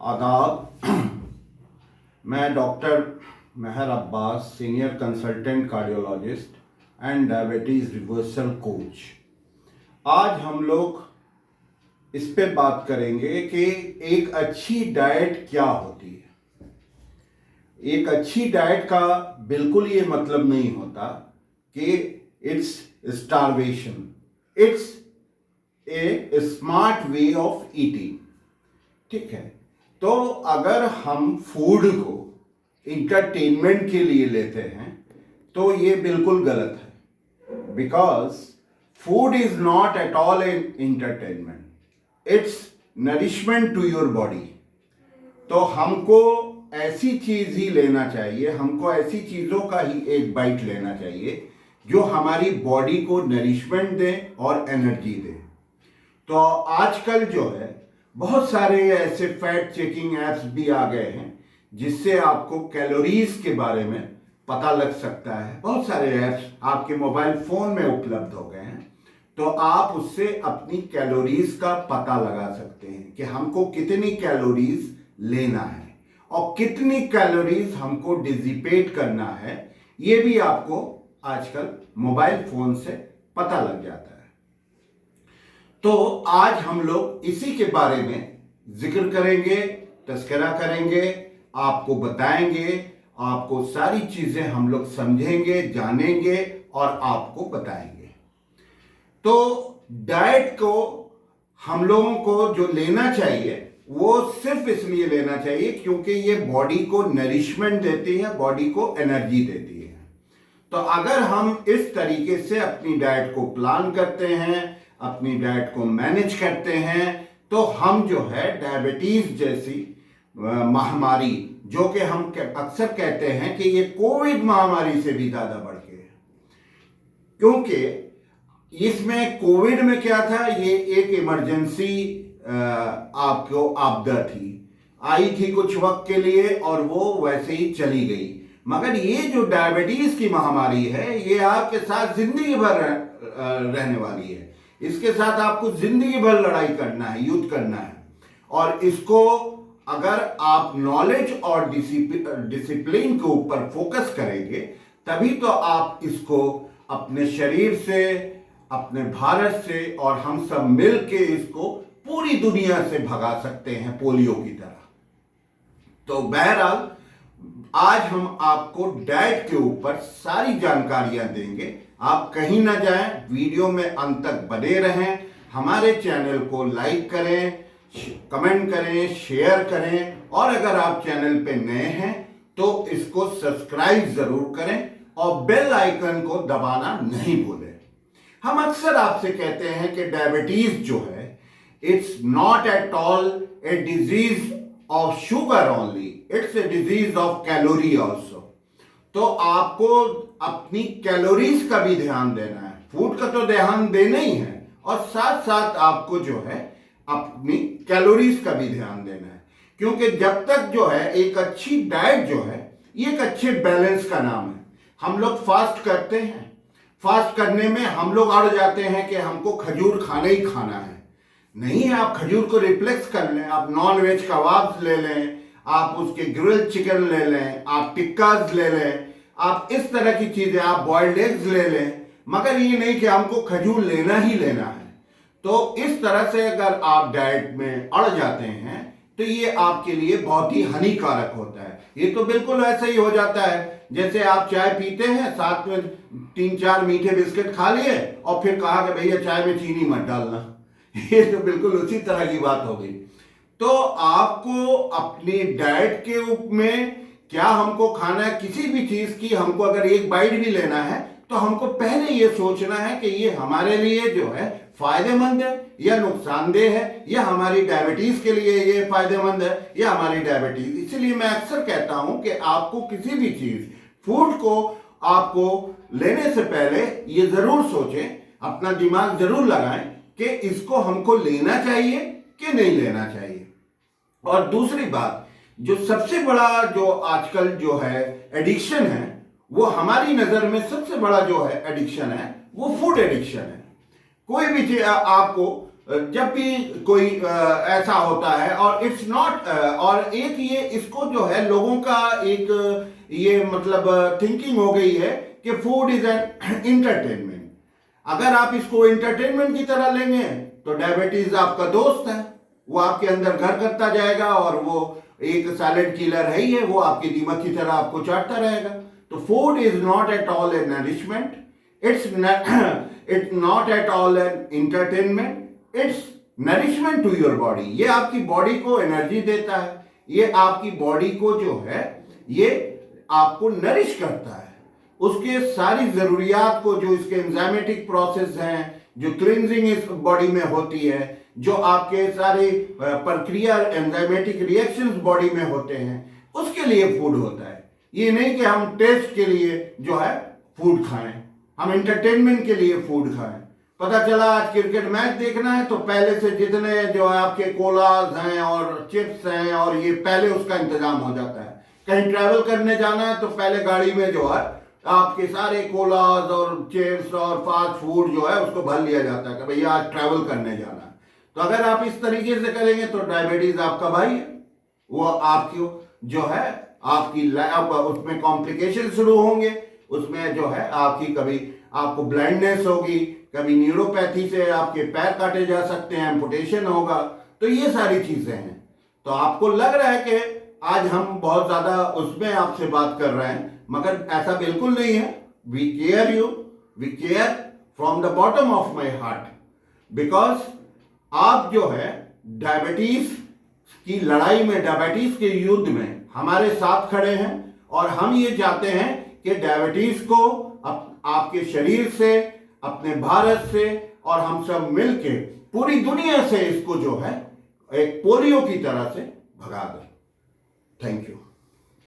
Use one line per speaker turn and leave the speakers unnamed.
आदाब। मैं doctor Meher Abbas, senior consultant cardiologist and diabetes reversal coach. आज हम लोग इस पे बात करेंगे कि एक अच्छी डाइट क्या होती है। एक अच्छी डाइट का बिल्कुल ये मतलब नहीं होता कि it's starvation, it's a smart way of eating. ठीक है, तो अगर हम फूड को इंटरटेनमेंट के लिए लेते हैं तो ये बिल्कुल गलत है, because food is not at all an entertainment, it's nourishment to your body. तो हमको ऐसी चीज ही लेना चाहिए, हमको ऐसी चीजों का ही एक बाइट लेना चाहिए जो हमारी बॉडी को नरिशमेंट दे और एनर्जी दे। तो आजकल जो है बहुत सारे ऐसे फैट चेकिंग एप्स भी आ गए हैं जिससे आपको कैलोरीज के बारे में पता लग सकता है। बहुत सारे एप्स आपके मोबाइल फोन में उपलब्ध हो गए हैं, तो आप उससे अपनी कैलोरीज का पता लगा सकते हैं कि हमको कितनी कैलोरीज लेना है और कितनी कैलोरीज हमको डिसिपेट करना है। ये भी आपको आजकल मोबाइल फोन से पता लग जाता है। तो आज हम लोग इसी के बारे में जिक्र करेंगे, तस्करा करेंगे, आपको बताएंगे, आपको सारी चीजें हम लोग समझेंगे, जानेंगे और आपको बताएंगे। तो डाइट को हम लोगों को जो लेना चाहिए वो सिर्फ इसलिए लेना चाहिए क्योंकि ये बॉडी को नरिशमेंट देती है, बॉडी को एनर्जी देती है। तो अगर हम इस तरीके से अपनी डाइट को प्लान करते हैं, अपनी डाइट को मैनेज करते हैं, तो हम जो है डायबिटीज जैसी महामारी, जो कि हम अक्सर कहते हैं कि ये कोविड महामारी से भी ज्यादा बढ़ के है, क्योंकि इसमें कोविड में क्या था, ये एक इमरजेंसी आपको आपदा थी, आई थी कुछ वक्त के लिए और वो वैसे ही चली गई। मगर ये जो डायबिटीज की महामारी है ये आपके साथ जिंदगी भर रहने वाली है। इसके साथ आपको जिंदगी भर लड़ाई करना है, युद्ध करना है। और इसको अगर आप नॉलेज और डिसिप्लिन के ऊपर फोकस करेंगे तभी तो आप इसको अपने शरीर से, अपने भारत से और हम सब मिल के इसको पूरी दुनिया से भगा सकते हैं पोलियो की तरह। तो बहरहाल आज हम आपको डाइट के ऊपर सारी जानकारियां देंगे। आप कहीं ना जाएं, वीडियो में अंत तक बने रहें। हमारे चैनल को लाइक करें, कमेंट करें, शेयर करें और अगर आप चैनल पे नए हैं तो इसको सब्सक्राइब जरूर करें और बेल आइकन को दबाना नहीं भूलें। हम अक्सर आपसे कहते हैं कि डायबिटीज जो है it's not at all a disease of sugar only, it's a disease of calorie also. तो आपको अपनी कैलोरीज का भी ध्यान देना है, फूड का तो ध्यान देना ही है और साथ साथ आपको जो है अपनी कैलोरीज का भी ध्यान देना है। क्योंकि जब तक जो है एक अच्छी डाइट जो है ये एक अच्छे बैलेंस का नाम है। हम लोग फास्ट करते हैं, फास्ट करने में हम लोग अड़ जाते हैं कि हमको खजूर खाना ही खाना है। नहीं है, आप खजूर को रिप्लेस कर लें, आप नॉन वेज कबाब ले लें, आप उसके ग्रिल्ड चिकन ले लें, आप टिक्काज ले लें, आप इस तरह की चीजें, आप बॉइल्ड एग्स ले लें, मगर ये नहीं कि हमको खजूर लेना ही लेना है। तो इस तरह से अगर आप डाइट में अड़ जाते हैं तो ये आपके लिए बहुत ही हानिकारक होता है। ये तो बिल्कुल ऐसा ही हो जाता है जैसे आप चाय पीते हैं, साथ में 3-4 मीठे बिस्किट खा लिए और फिर कहा कि भैया चाय में चीनी मत डालना। ये तो बिल्कुल उसी तरह की बात हो गई। तो आपको अपनी डाइट के में क्या हमको खाना है, किसी भी चीज की हमको अगर एक बाइट भी लेना है तो हमको पहले ये सोचना है कि ये हमारे लिए जो है फायदेमंद है या नुकसानदेह है, या हमारी डायबिटीज के लिए ये फायदेमंद है या हमारी डायबिटीज। इसीलिए मैं अक्सर कहता हूं कि आपको किसी भी चीज, फूड को आपको लेने से पहले ये जरूर सोचें, अपना दिमाग जरूर लगाएं कि इसको हमको लेना चाहिए कि नहीं लेना चाहिए। और दूसरी बात, जो सबसे बड़ा जो आजकल जो है एडिक्शन है, वो हमारी नजर में सबसे बड़ा जो है एडिक्शन है वो फूड एडिक्शन है। कोई भी चीज आपको जब भी कोई ऐसा होता है, और इट्स नॉट, और एक ये इसको जो है लोगों का एक ये मतलब थिंकिंग हो गई है कि फूड इज एन इंटरटेनमेंट। अगर आप इसको इंटरटेनमेंट की तरह लेंगे तो डायबिटीज आपका दोस्त है, वो आपके अंदर घर करता जाएगा, और वो एक साइलेंट किलर है ही है, वो आपकी दीमक की तरह आपको चाटता रहेगा। तो food is not at all a nourishment, it's not at all an entertainment, it's nourishment to your body. ये आपकी बॉडी को एनर्जी देता है, ये आपकी बॉडी को जो है ये आपको नरिश करता है, उसके सारी जरूरियात को, जो इसके एंजाइमेटिक प्रोसेस हैं, जो क्लींजिंग इस बॉडी में होती है, जो आपके सारे प्रक्रिया एंजाइमेटिक रिएक्शंस बॉडी में होते हैं, उसके लिए फूड होता है। ये नहीं कि हम टेस्ट के लिए जो है फूड खाएं, हम एंटरटेनमेंट के लिए फूड खाएं। पता चला आज क्रिकेट मैच देखना है तो पहले से जितने जो है आपके कोलाज हैं और चिप्स हैं और ये पहले उसका इंतजाम हो जाता है। कहीं ट्रैवल करने जाना है तो पहले गाड़ी में जो है आपके सारे कोलाज और चिप्स और फास्ट फूड जो है उसको भर लिया जाता है कि भैया आज ट्रैवल करने जाना है। तो अगर आप इस तरीके से करेंगे तो डायबिटीज आपका भाई है, वो आपकी जो है आपकी उसमें कॉम्प्लिकेशन शुरू होंगे, उसमें जो है आपकी कभी आपको ब्लाइंडनेस होगी, कभी न्यूरोपैथी से आपके पैर काटे जा सकते हैं, एम्पुटेशन होगा। तो ये सारी चीजें हैं। तो आपको लग रहा है कि आज हम बहुत ज्यादा उसमें आपसे बात कर रहे हैं, मगर ऐसा बिल्कुल नहीं है। We care you, we care from the bottom of my heart, because आप जो है डायबिटीज की लड़ाई में, डायबिटीज के युद्ध में हमारे साथ खड़े हैं, और हम ये चाहते हैं कि डायबिटीज को आपके शरीर से, अपने भारत से, और हम सब मिलके पूरी दुनिया से इसको जो है एक पोलियो की तरह से भगा दें। Thank you.